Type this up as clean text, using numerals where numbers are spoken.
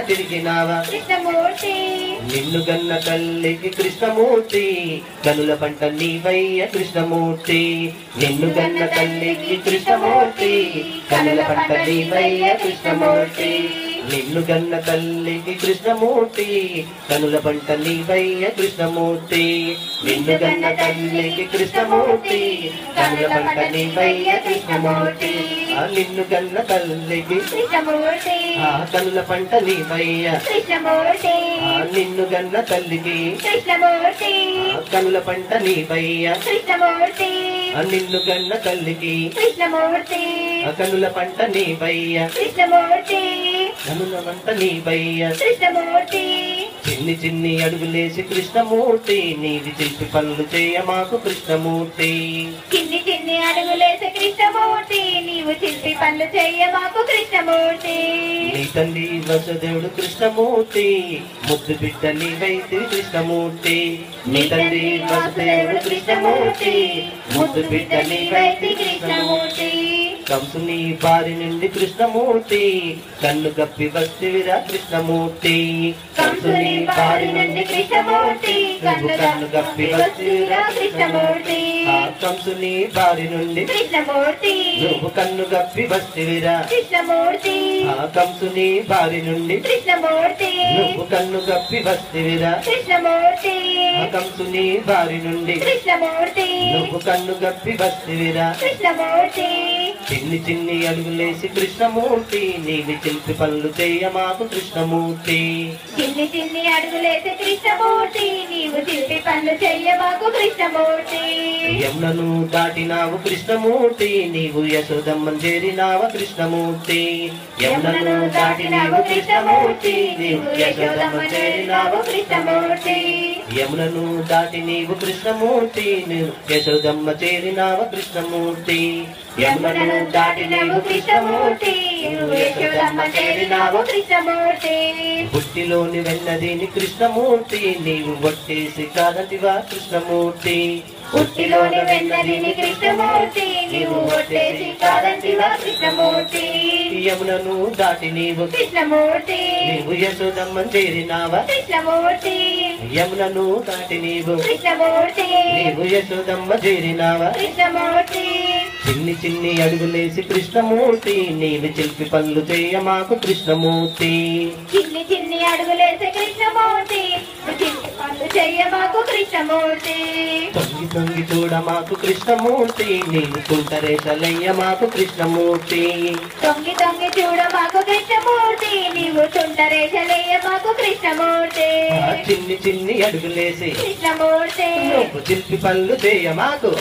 తిరిగినావా కృష్ణమూర్తి నిన్ను గన్న తల్లికి కృష్ణమూర్తి కనుల పంట నీవయ్య కృష్ణమూర్తి నిన్ను గన్న తల్లికి కృష్ణమూర్తి కనుల పంట నీవయ్య కృష్ణమూర్తి నిన్ను గన్న తల్లికి కృష్ణమూర్తి కనుల పంట నీవయ్య కృష్ణమూర్తి నిన్ను గన్న తల్లికి కృష్ణమూర్తి కనుల పంట నీవయ్య కృష్ణమూర్తి నిన్ను గన్న తల్లికి కృష్ణమూర్తి కనుల పంట నీవయ్య కృష్ణమూర్తి నిన్ను గన్న తల్లికి కృష్ణమూర్తి కనుల పంట నీవయ్య కృష్ణమూర్తి నిన్ను గన్న తల్లికి కృష్ణమూర్తి కనుల పంట నీవయ్య కృష్ణమూర్తి కనుల పంట నీవయ్య కృష్ణమూర్తి చిన్ని చిన్ని అడుగులేసి కృష్ణమూర్తి నీవి శిల్పి పనులు చేయ మాకు కృష్ణమూర్తి చిన్ని చిన్ని అడుగులేసే కృష్ణమూర్తి నీవు శిల్పి పనులు చెయ్య మాకు కృష్ణమూర్తి నీ తల్లి వసుదేవుడు కృష్ణమూర్తి ముద్దు బిడ్డ నీవైతే కృష్ణమూర్తి నీ తల్లి వసుదేవుడు కృష్ణమూర్తి ముద్దు బిడ్డ నీవైతే కృష్ణమూర్తి కంసుని బారి నుండి కృష్ణమూర్తి కన్ను గప్పి వస్తివిరా కృష్ణమూర్తి కంసుని బారి నుండి కృష్ణమూర్తి కన్ను గప్పి వస్తివిరా కృష్ణమూర్తి కంసుని బారి నుండి కృష్ణమూర్తి నువ్వు కన్ను గప్పి వస్తివిరా కృష్ణమూర్తి కంసుని బారి నుండి కృష్ణమూర్తి నువ్వు కన్ను గప్పి వస్తివిరా కృష్ణమూర్తి కంసుని బారి నుండి కృష్ణమూర్తి నువ్వు కన్ను గప్పి వస్తివిరా కృష్ణమూర్తి చిన్ని చిన్ని అడుగులేసి కృష్ణమూర్తి నీవి శిల్పి పనులు చేయ మాకు కృష్ణమూర్తి చిన్ని చిన్ని అడుగులేసే కృష్ణమూర్తి నీవు శిల్పి పనులు చెయ్య మాకు కృష్ణమూర్తి యమునను దాటినావు కృష్ణమూర్తి నీవు యశోదమ్మని చేరినావ కృష్ణమూర్తి యమునను దాటినావు కృష్ణమూర్తి నీవు యశోదమ్మని చేరినావ కృష్ణమూర్తి యమునను దాటి నీవు కృష్ణమూర్తి నీవు యశోదమ్మ చేరినావ కృష్ణమూర్తి యమునను దాటి నీవు కృష్ణమూర్తి నీవు యశోదమ్మ చేరినావ కృష్ణమూర్తి బుట్టిలోని వెన్నదిని కృష్ణమూర్తి నీవు ఒట్టేసి కాదంటివా కృష్ణమూర్తి పుట్టిలోని వెన్నదిని కృష్ణమూర్తి నీవు ఒట్టేసి కాదంటివా కృష్ణమూర్తి యమునను దాటి నీవు కృష్ణమూర్తి నీవు యశోదమ్మని చేరినావా కృష్ణమూర్తి యమునను దాటి నీవు కృష్ణమూర్తి నీవు యశోదమ్మ చేరినావా కృష్ణమూర్తి చిన్ని చిన్ని అడుగులేసి కృష్ణమూర్తి నీవి శిల్పి పనులు చేయ మాకు కృష్ణమూర్తి చిన్ని చిన్ని అడుగులేసే కృష్ణమూర్తి చిన్ని పనులు చెయ్య మాకు కృష్ణమూర్తి తొంగి తొంగి చూడ మాకు కృష్ణమూర్తి నీవు తుంటరేశలయ్య మాకు కృష్ణమూర్తి తొంగి తొంగి చూడ మాకు కృష్ణమూర్తి నీవు తుంటరేశలయ్య మాకు కృష్ణమూర్తి చిన్ని చిన్ని అడుగులేసి కృష్ణమూర్తి నువ్వు శిల్పి పనులు చేయ మాకు